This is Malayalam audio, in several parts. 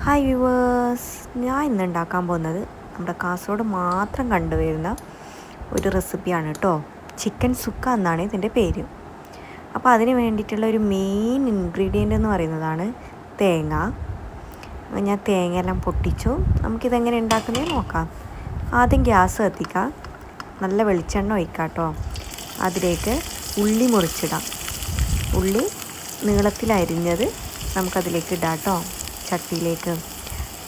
ഹായ് വ്യൂവേഴ്സ്, ഞാൻ ഇന്ന് ഉണ്ടാക്കാൻ പോകുന്നത് നമ്മുടെ കാസർഗോഡ് മാത്രം കണ്ടുവരുന്ന ഒരു റെസിപ്പിയാണ് കേട്ടോ. ചിക്കൻ സുക്ക എന്നാണ് ഇതിൻ്റെ പേര്. അപ്പോൾ അതിന് വേണ്ടിയിട്ടുള്ള ഒരു മെയിൻ ഇൻഗ്രീഡിയൻ്റ് എന്ന് പറയുന്നതാണ് തേങ്ങ. ഞാൻ തേങ്ങയെല്ലാം പൊട്ടിച്ചു. നമുക്കിതെങ്ങനെ ഉണ്ടാക്കുന്നത് നോക്കാം. ആദ്യം ഗ്യാസ് കത്തിക്കാം, നല്ല വെളിച്ചെണ്ണ ഒഴിക്കാം കേട്ടോ. അതിലേക്ക് ഉള്ളി മുറിച്ചിടാം. ഉള്ളി നീളത്തിലരിഞ്ഞത് നമുക്കതിലേക്ക് ഇടാം കേട്ടോ, ചട്ടിയിലേക്ക്.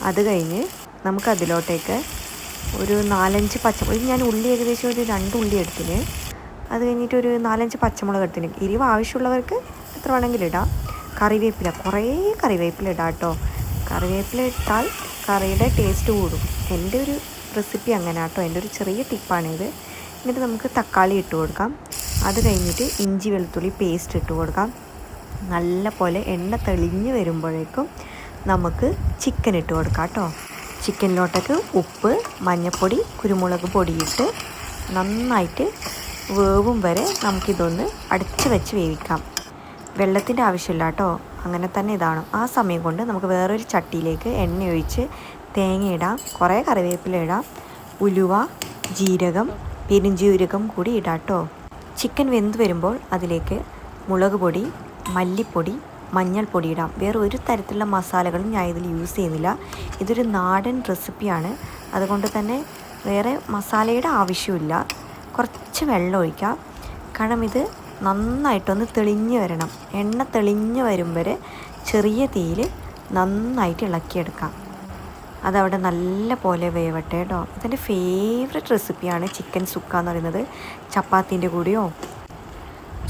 അത് കഴിഞ്ഞ് നമുക്കതിലോട്ടേക്ക് ഒരു 4-5 പച്ചമുളക്, ഞാൻ ഉള്ളി ഏകദേശം ഒരു 2 ഉള്ളി എടുത്തിന്. അത് കഴിഞ്ഞിട്ട് ഒരു 4-5 പച്ചമുളക് എടുത്തിന്. എരിവ് ആവശ്യമുള്ളവർക്ക് എത്ര വേണമെങ്കിലും ഇടാം. കറിവേപ്പില, കുറേ കറിവേപ്പില ഇടാം കേട്ടോ. കറിവേപ്പില ഇട്ടാൽ കറിയുടെ ടേസ്റ്റ് കൂടും. എൻ്റെ ഒരു റെസിപ്പി അങ്ങനെ കേട്ടോ, എൻ്റെ ഒരു ചെറിയ ടിപ്പാണിത്. എന്നിട്ട് നമുക്ക് തക്കാളി ഇട്ട് കൊടുക്കാം. അത് കഴിഞ്ഞിട്ട് ഇഞ്ചി വെളുത്തുള്ളി പേസ്റ്റ് ഇട്ട് കൊടുക്കാം. നല്ല പോലെ എണ്ണ തെളിഞ്ഞ് വരുമ്പോഴേക്കും നമുക്ക് ചിക്കൻ ഇട്ട് കൊടുക്കാം കേട്ടോ. ചിക്കനിലോട്ടേക്ക് ഉപ്പ്, മഞ്ഞൾപ്പൊടി, കുരുമുളക് പൊടിയിട്ട് നന്നായിട്ട് വേവും വരെ നമുക്കിതൊന്ന് അടച്ച് വെച്ച് വേവിക്കാം. വെള്ളത്തിൻ്റെ ആവശ്യമില്ല കേട്ടോ, അങ്ങനെ തന്നെ ഇതാണ്. ആ സമയം കൊണ്ട് നമുക്ക് വേറൊരു ചട്ടിയിലേക്ക് എണ്ണ ഒഴിച്ച് തേങ്ങ ഇടാം, കുറേ കറിവേപ്പില ഇടാം, ഉലുവ, ജീരകം, പെരുംജീരകം കൂടി ഇടാം കേട്ടോ. ചിക്കൻ വെന്ത് വരുമ്പോൾ അതിലേക്ക് മുളക് പൊടി, മല്ലിപ്പൊടി, മഞ്ഞൾപ്പൊടി ഇടാം. വേറെ ഒരു തരത്തിലുള്ള മസാലകളും ഞാൻ ഇതിൽ യൂസ് ചെയ്യുന്നില്ല. ഇതൊരു നാടൻ റെസിപ്പിയാണ്, അതുകൊണ്ട് തന്നെ വേറെ മസാലയുടെ ആവശ്യമില്ല. കുറച്ച് വെള്ളം ഒഴിക്കാം, കാരണം ഇത് നന്നായിട്ടൊന്ന് തെളിഞ്ഞ് വരണം. എണ്ണ തെളിഞ്ഞ് വരും വരെ ചെറിയ തീയിൽ നന്നായിട്ട് ഇളക്കിയെടുക്കാം. അതവിടെ നല്ല പോലെ വേവട്ടെ കേട്ടോ. ഇതെൻ്റെ ഫേവററ്റ് റെസിപ്പിയാണ് ചിക്കൻ സുക്ക എന്ന് പറയുന്നത്. ചപ്പാത്തിൻ്റെ കൂടെയോ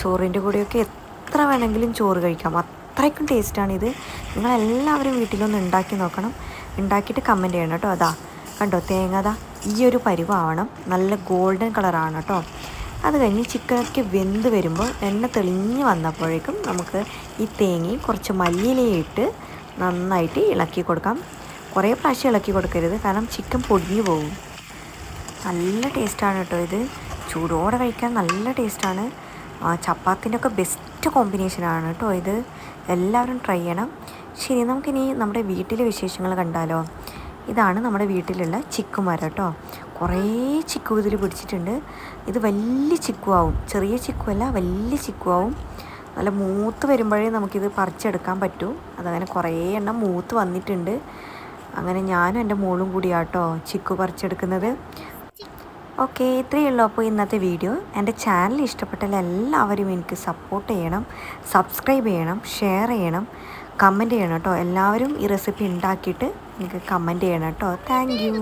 ചോറിൻ്റെ കൂടെയൊക്കെ എത്ര വേണമെങ്കിലും ചോറ് കഴിക്കാം, അത്രയ്ക്കും ടേസ്റ്റാണിത്. നിങ്ങളെല്ലാവരും വീട്ടിലൊന്ന് ഉണ്ടാക്കി നോക്കണം. ഉണ്ടാക്കിയിട്ട് കമൻറ്റ് ചെയ്യണം കേട്ടോ. അതാ കണ്ടോ, തേങ്ങ അതാ ഈ ഒരു പരുവാവണം, നല്ല ഗോൾഡൻ കളറാണ് കേട്ടോ. അത് കഴിഞ്ഞ് ചിക്കനൊക്കെ വെന്ത് വരുമ്പോൾ എണ്ണ തെളിഞ്ഞ് വന്നപ്പോഴേക്കും നമുക്ക് ഈ തേങ്ങയും കുറച്ച് മല്ലിയിലയും ഇട്ട് നന്നായിട്ട് ഇളക്കി കൊടുക്കാം. കുറേ പ്രാവശ്യം ഇളക്കി കൊടുക്കരുത്, കാരണം ചിക്കൻ പൊടിഞ്ഞു പോകും. നല്ല ടേസ്റ്റാണ് കേട്ടോ ഇത്. ചൂടോടെ കഴിക്കാൻ നല്ല ടേസ്റ്റാണ്. ചപ്പാത്തിൻ്റെ ഒക്കെ ബെസ്റ്റ് കോമ്പിനേഷനാണ് കേട്ടോ ഇത്. എല്ലാവരും ട്രൈ ചെയ്യണം. ശരി, നമുക്കിനി നമ്മുടെ വീട്ടിലെ വിശേഷങ്ങൾ കണ്ടാലോ. ഇതാണ് നമ്മുടെ വീട്ടിലുള്ള ചിക്കുമരം കേട്ടോ. കുറേ ചിക്കു ഇതിൽ പിടിച്ചിട്ടുണ്ട്. ഇത് വലിയ ചിക്കുവാവും, ചെറിയ ചിക്കുവല്ല, വലിയ ചിക്കുവാവും. നല്ല മൂത്ത് വരുമ്പോഴേ നമുക്കിത് പറിച്ചെടുക്കാൻ പറ്റൂ. അതങ്ങനെ കുറേ എണ്ണം മൂത്ത് വന്നിട്ടുണ്ട്. അങ്ങനെ ഞാനും എൻ്റെ മോളും കൂടിയാട്ടോ ചിക്കു പറിച്ചെടുക്കുന്നത്. ഓക്കെ, ഇത്രയേ ഉള്ളൂ അപ്പോൾ ഇന്നത്തെ വീഡിയോ. എൻ്റെ ചാനൽ ഇഷ്ടപ്പെട്ടാൽ എല്ലാവരും എനിക്ക് സപ്പോർട്ട് ചെയ്യണം, സബ്സ്ക്രൈബ് ചെയ്യണം, ഷെയർ ചെയ്യണം, കമൻറ്റ് ചെയ്യണം കേട്ടോ. എല്ലാവരും ഈ റെസിപ്പി ഉണ്ടാക്കിയിട്ട് എനിക്ക് കമൻറ്റ് ചെയ്യണം കേട്ടോ. Thank you.